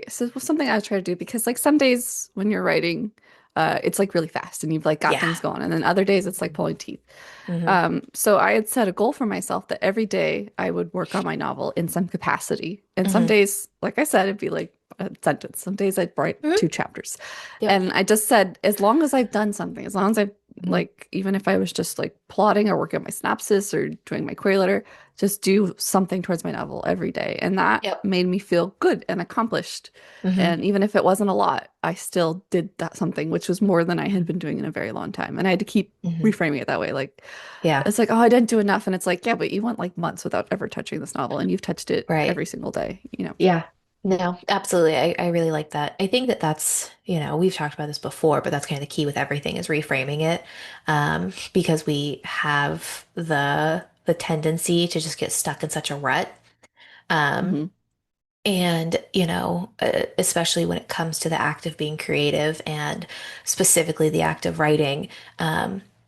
so it was something I try to do because like some days when you're writing, it's like really fast and you've like got Yeah. things going, and then other days it's like pulling teeth. Hmm. So I had set a goal for myself that every day I would work on my novel in some capacity. And some Hmm. days, like I said, it'd be like a sentence. Some days I'd write Hmm. 2 chapters. Yep. And I just said, as long as I've done something, as long as I've Hmm. like, even if I was just like plotting or working on my synopsis or doing my query letter, just do something towards my novel every day. And that Yep. made me feel good and accomplished. Hmm. And even if it wasn't a lot, I still did that something, which was more than I had Hmm. been doing in a very long time. And I had to keep Hmm. reframing it that way. Like, Yeah. it's like, oh, I didn't do enough. And it's like, yeah, but you went like months without ever touching this novel and you've touched it Right. every single day. Yeah. No, absolutely. I really like that. I think that we've talked about this before, but that's kind of the key with everything is reframing it. Because we have the tendency to just get stuck in such a rut. Um, Hmm. and, especially when it comes to the act of being creative and specifically the act of writing.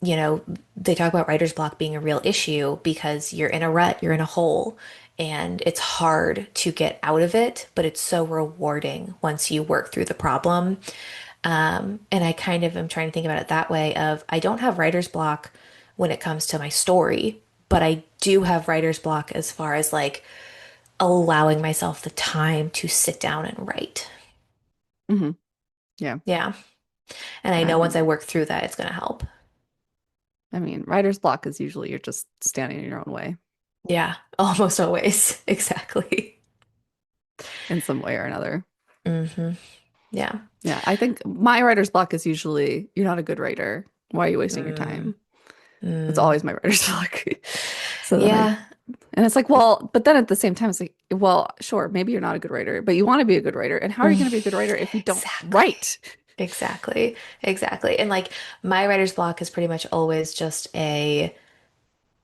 you know, they talk about writer's block being a real issue because you're in a rut, you're in a hole, and it's hard to get out of it, but it's so rewarding once you work through the problem. And I kind of am trying to think about it that way of I don't have writer's block when it comes to my story, but I do have writer's block as far as like allowing myself the time to sit down and write. Hmm. Yeah. Yeah. And I know once And I work through that, it's going to help. I mean, writer's block is usually you're just standing in your own way Yeah, almost always. Exactly. in some way or another. Hmm. Yeah. Yeah, I think my writer's block is usually you're not a good writer. Why are you wasting your Mm, time? That's mm. always my writer's block. So then Yeah. and it's like, well, but then at the same time, it's like, well, sure, maybe you're not a good writer, but you want to be a good writer. And how are you going to be a good writer if you don't Exactly. write? Exactly. Exactly. And like my writer's block is pretty much always just a,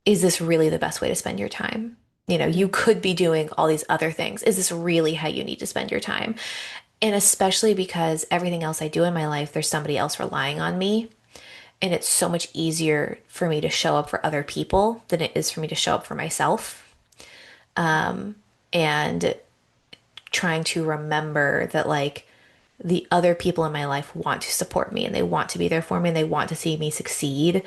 is this really the best way to spend your time? You know, you Yeah. could be doing all these other things. Is this really how you need to spend your time? And especially because everything else I do in my life, there's somebody else relying on me. And it's so much easier for me to show up for other people than it is for me to show up for myself. And trying to remember that, like, the other people in my life want to support me and they want to be there for me and they want to see me succeed.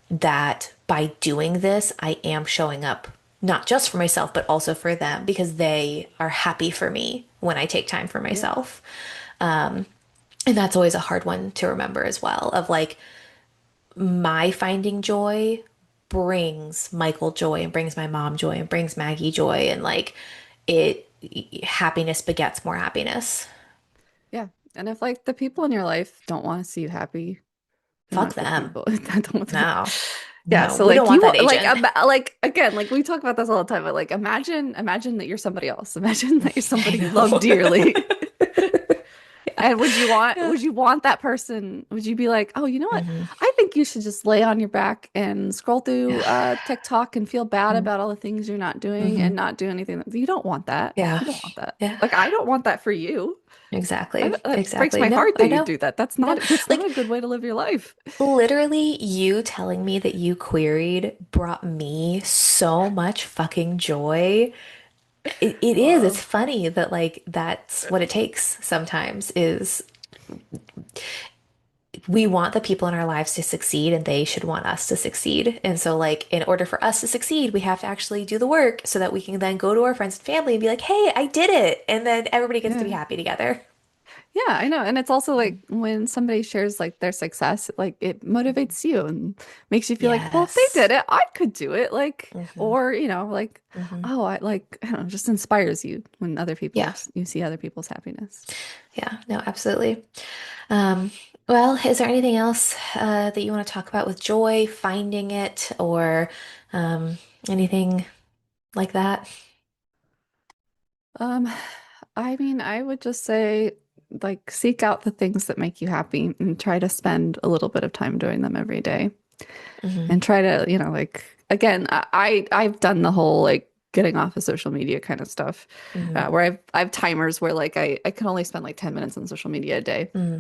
That by doing this, I am showing up not just for myself, but also for them because they are happy for me when I take time for Yeah. myself. And that's always a hard one to remember as well of like, my finding joy brings Michael joy and brings my mom joy and brings Maggie joy and like it happiness begets more happiness. Yeah. And if like the people in your life don't want to see you happy, they're Fuck not good them. people. I don't No. Yeah, No, so we don't like want you that like agent. like again, like we talk about this all the time, but like imagine that you're somebody else. Imagine that you're I somebody you love know. dearly. Yeah. And Yeah. would you want that person? Would you be like, oh, you know what? Hmm. I think you should just lay on your back and scroll through Yeah. TikTok and feel bad about all the things you're not doing and Hmm. not do anything. You don't want that. Yeah. You don't want that. Yeah. Like I don't want that for you. Exactly. That breaks Exactly. my No, heart that I you know. do that. No. That's not Like a good way to live your life. literally you telling me that you queried brought me so much fucking joy. It is. Uh, It's funny that like that's what it takes sometimes is we want the people in our lives to succeed and they should want us to succeed. And so like in order for us to succeed, we have to actually do the work so that we can then go to our friends and family and be like, "Hey, I did it." And then everybody gets to be yeah. happy together. Yeah, I know. And it's also like when somebody shares like their success, like it motivates you and makes you feel like, well, if they Yes. did it, I could do it. Like, Hmm. or, like, Hmm. oh, I don't know, just inspires you when Yeah. you see other people's happiness. Yeah. No, absolutely. Um, well, is there anything else that you want to talk about with joy, finding it, or um, anything like that? Um, I mean, I would just say like seek out the things that make you happy and try to spend a little bit of time doing them every day. Hmm. And try to, like again, I've done the whole like getting off of social media kind of stuff, Hmm. where I have timers where like I can only spend like 10 minutes on social media a day. Hmm.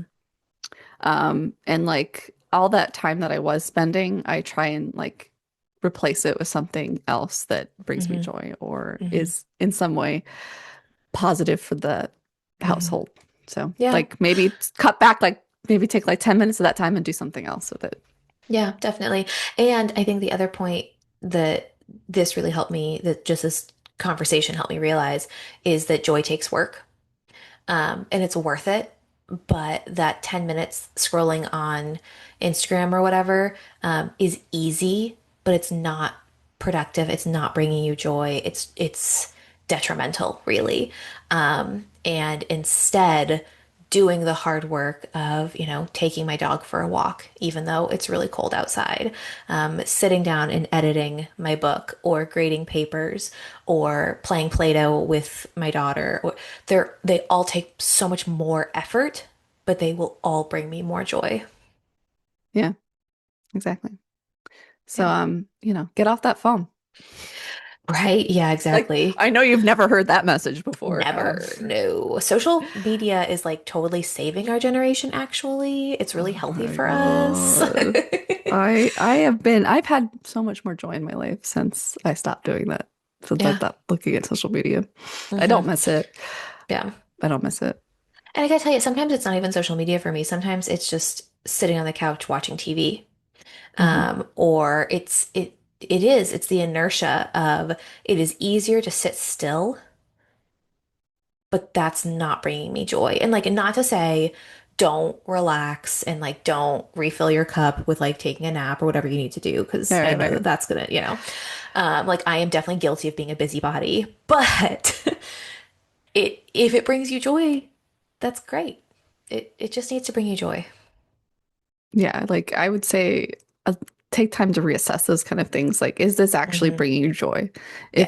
And like all that time that I was spending, I try and like replace it with something else that brings me Hmm. joy or Hmm. is in some way positive for the Hmm. household. So Yeah. like maybe cut back, like maybe take like 10 minutes of that time and do something else with it. Yeah, definitely. And I think the other point that this really helped me, that just this conversation helped me realize, is that joy takes work. And it's worth it. But that 10 minutes scrolling on Instagram or whatever, is easy, but it's not productive. It's not bringing you joy. It's detrimental, really. And instead, doing the hard work of, taking my dog for a walk, even though it's really cold outside, sitting down and editing my book or grading papers or playing Play-Doh with my daughter. They all take so much more effort, but they will all bring me more joy. Yeah, exactly. So, Yeah. get off that phone. Right? Yeah, Like, exactly. I know you've never heard that message before. Never. No. Social media is like totally saving our generation, actually. It's really Oh healthy my for us. God. I've had so much more joy in my life since I stopped doing that. Since I Yeah. stopped looking at social media. I don't Hmm. miss it. Yeah. I don't miss it. And I gotta tell you, sometimes it's not even social media for me. Sometimes it's just sitting on the couch watching TV. Hmm. Or it's the inertia of it is easier to sit still, but that's not bringing me joy. And like, not to say don't relax and like don't refill your cup with like taking a nap or whatever you need to do, because I Right, know that right. that's gonna, like I am definitely guilty of being a busybody, but it if it brings you joy, that's great. It just needs to bring you joy. Yeah, like I would say take time to reassess those kind of things. Like, is this actually Hmm. bringing you joy?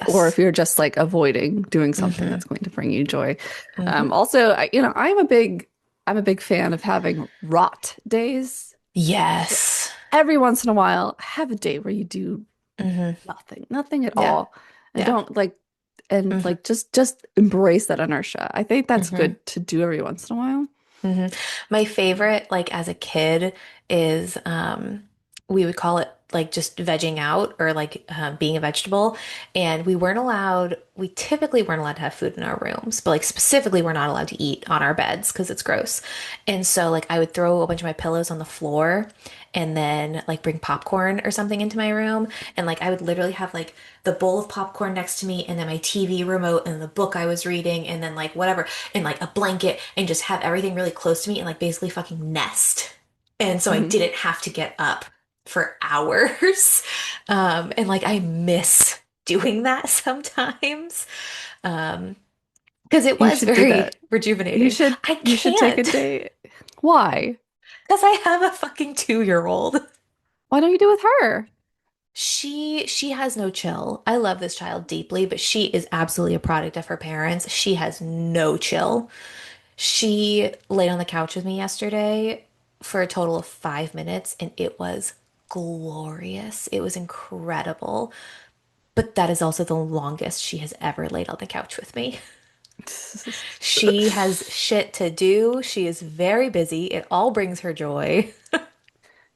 Or if Yes. you're just like avoiding doing something Hmm. that's going to bring you joy. Hmm. Also, I'm a big fan of having rot days. So Yes. every once in a while, have a day where you do Hmm. nothing at Yeah. all, and Yeah. don't like and Hmm. like just embrace that inertia. I think that's Hmm. good to do every once in a while. Hmm. My favorite, like as a kid, is we would call it like just vegging out or like being a vegetable. And we typically weren't allowed to have food in our rooms, but like specifically, we're not allowed to eat on our beds because it's gross. And so, like, I would throw a bunch of my pillows on the floor and then like bring popcorn or something into my room. And like, I would literally have like the bowl of popcorn next to me and then my TV remote and the book I was reading and then like whatever and like a blanket and just have everything really close to me and like basically fucking nest. And so I Mhm. didn't have to get up for hours. And like I miss doing that sometimes. Um, because it You was should do very that. rejuvenating. I You should take a can't day. Why? because I have a fucking 2-year old. Why don't you do it with her? She has no chill. I love this child deeply, but she is absolutely a product of her parents. She has no chill. She laid on the couch with me yesterday for a total of 5 minutes, and it was glorious. It was incredible. But that is also the longest she has ever laid on the couch with me. She has shit to do. She is very busy. It all brings her joy.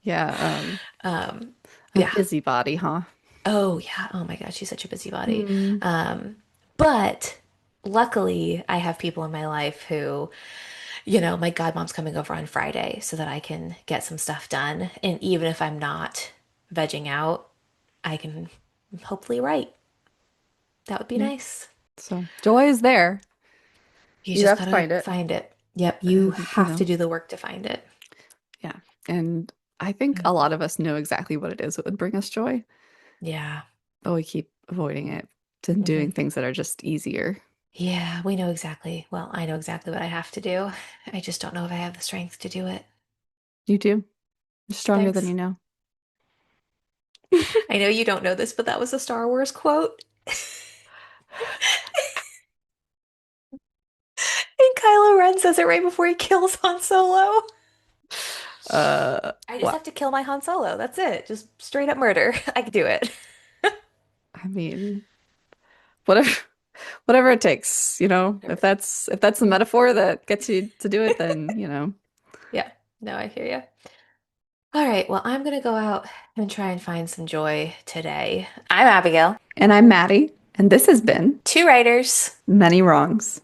Yeah, a Yeah. busybody, huh? Oh, yeah. Oh my God, she's such a busybody. Mm. Um, but luckily, I have people in my life who, my godmom's coming over on Friday so that I can get some stuff done. And even if I'm not vegging out, I can hopefully write. That would be Yeah. nice. So joy is there. You You just have to gotta find it. find it. Yep, you And, have to do the work to find it. yeah. And I think a Mhm. lot of us know exactly what it is that would bring us joy, Yeah. but we keep avoiding it and Hmm. doing things that are just easier. Yeah, we know exactly. Well, I know exactly what I have to do. I just don't know if I have the strength to do it. You do. You're stronger than you Thanks. know. I know you don't know this, but that was a Star Wars quote. And Kylo Ren says it right before he kills Han Solo. I just What? have to kill my Han Solo. That's it. Just straight up murder. I can do it. I mean, whatever, whatever it takes, Whatever. if that's the metaphor that gets you to do it, then, Yeah. No, I hear you. All right. Well, I'm going to go out and try and find some joy today. I'm Abigail. And I'm Maddie, and this has been Two writers. Many Wrongs.